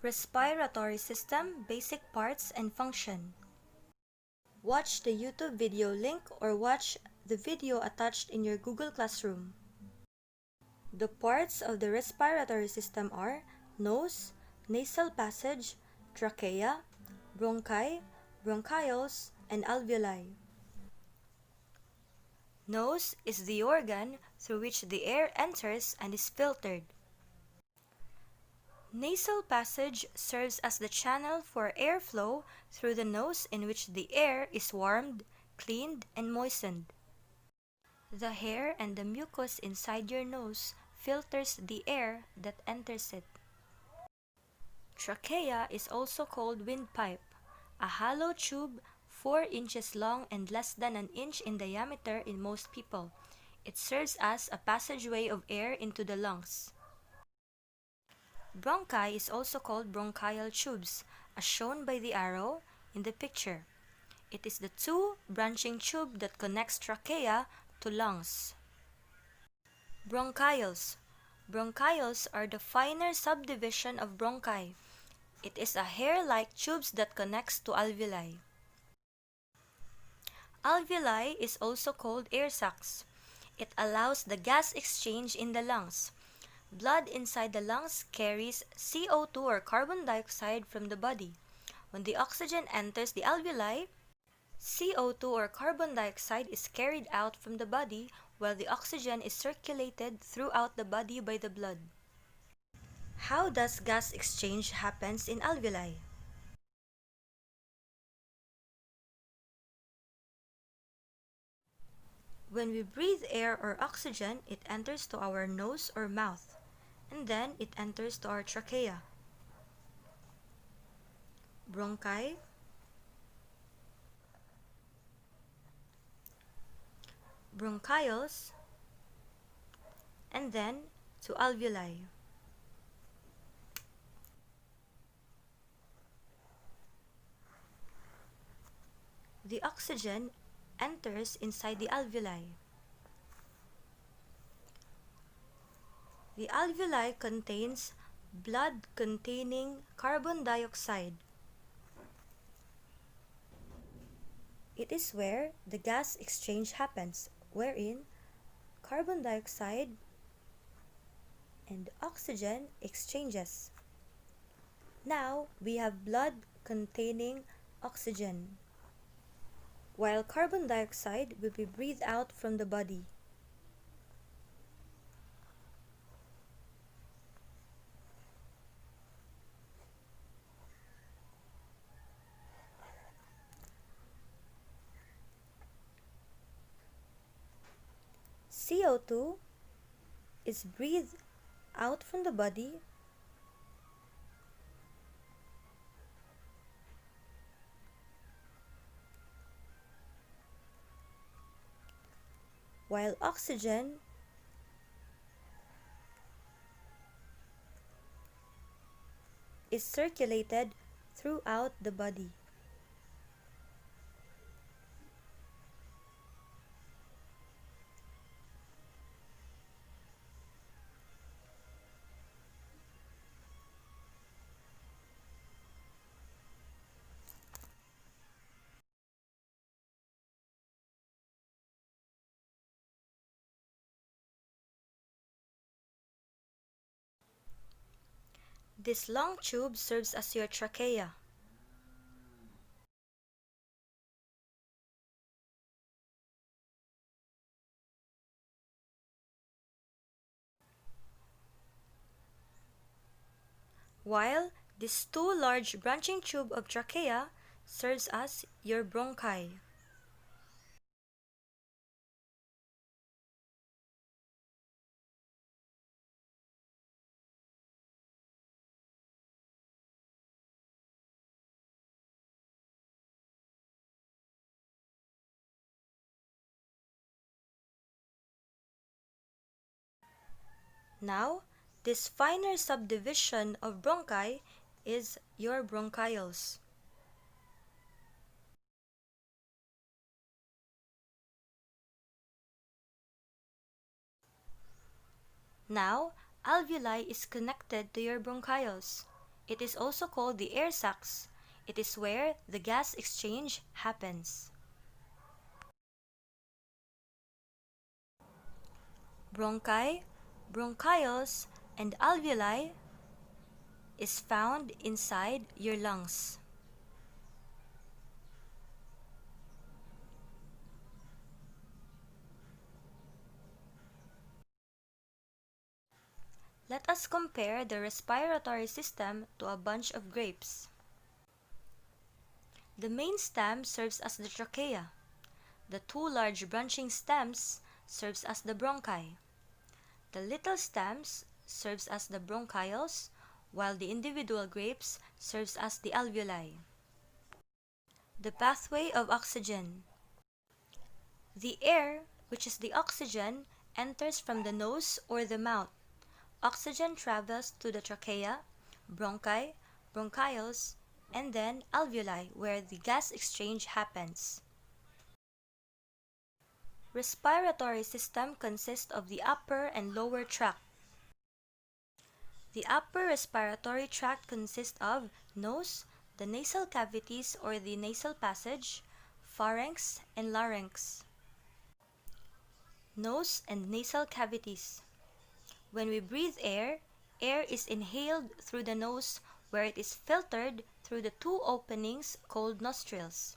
Respiratory System, Basic Parts and Function. Watch the YouTube video link or watch the video attached in your Google Classroom. The parts of the respiratory system are nose, nasal passage, trachea, bronchi, bronchioles, and alveoli. Nose is the organ through which the air enters and is filtered. Nasal passage serves as the channel for airflow through the nose in which the air is warmed, cleaned, and moistened. The hair and the mucus inside your nose filters the air that enters it. Trachea is also called windpipe, a hollow tube 4 inches long and less than an inch in diameter in most people. It serves as a passageway of air into the lungs. Bronchi is also called bronchial tubes, as shown by the arrow in the picture. It is the two branching tube that connects trachea to lungs. Bronchioles. Bronchioles are the finer subdivision of bronchi. It is a hair-like tubes that connects to alveoli. Alveoli is also called air sacs. It allows the gas exchange in the lungs. Blood inside the lungs carries CO2 or carbon dioxide from the body. When the oxygen enters the alveoli, CO2 or carbon dioxide is carried out from the body while the oxygen is circulated throughout the body by the blood. How does gas exchange happens in alveoli? When we breathe air or oxygen, it enters to our nose or mouth, and then it enters to our trachea, bronchi, bronchioles, and then to alveoli. The oxygen enters inside the alveoli. The alveoli contains blood containing carbon dioxide. It is where the gas exchange happens, wherein carbon dioxide and oxygen exchanges. Now we have blood containing oxygen, while carbon dioxide will be breathed out from the body. CO2 is breathed out from the body while oxygen is circulated throughout the body. This long tube serves as your trachea. While this two large branching tube of trachea serves as your bronchi. Now, this finer subdivision of bronchi is your bronchioles. Now, alveoli is connected to your bronchioles. It is also called the air sacs. It is where the gas exchange happens. Bronchi, bronchioles, and alveoli is found inside your lungs. Let us compare the respiratory system to a bunch of grapes. The main stem serves as the trachea. The two large branching stems serves as the bronchi. The little stems serves as the bronchioles, while the individual grapes serves as the alveoli. The pathway of oxygen. The air, which is the oxygen, enters from the nose or the mouth. Oxygen travels to the trachea, bronchi, bronchioles, and then alveoli, where the gas exchange happens. Respiratory system consists of the upper and lower tract. The upper respiratory tract consists of nose, the nasal cavities or the nasal passage, pharynx, and larynx. Nose and nasal cavities. When we breathe air, air is inhaled through the nose where it is filtered through the two openings called nostrils.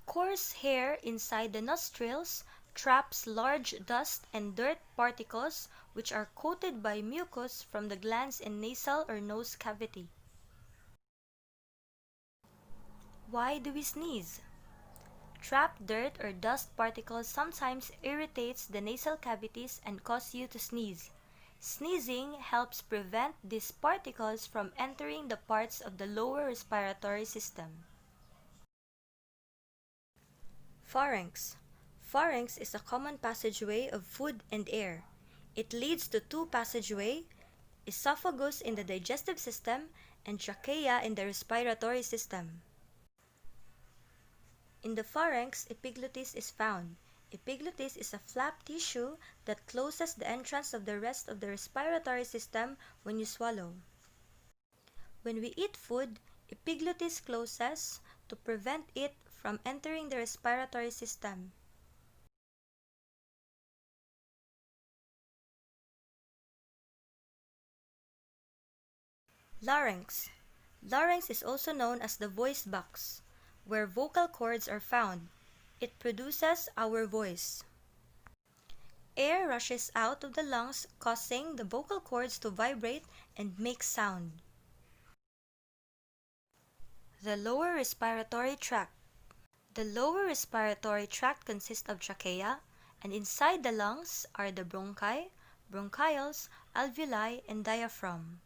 Coarse hair inside the nostrils traps large dust and dirt particles which are coated by mucus from the glands in nasal or nose cavity. Why do we sneeze? Trapped dirt or dust particles sometimes irritates the nasal cavities and cause you to sneeze. Sneezing helps prevent these particles from entering the parts of the lower respiratory system. Pharynx. Pharynx is a common passageway of food and air. It leads to two passageways, esophagus in the digestive system and trachea in the respiratory system. In the pharynx, epiglottis is found. Epiglottis is a flap tissue that closes the entrance of the rest of the respiratory system when you swallow. When we eat food, epiglottis closes to prevent it from entering the respiratory system. Larynx. Larynx is also known as the voice box, where vocal cords are found. It produces our voice. Air rushes out of the lungs, causing the vocal cords to vibrate and make sound. The lower respiratory tract. The lower respiratory tract consists of trachea, and inside the lungs are the bronchi, bronchioles, alveoli, and diaphragm.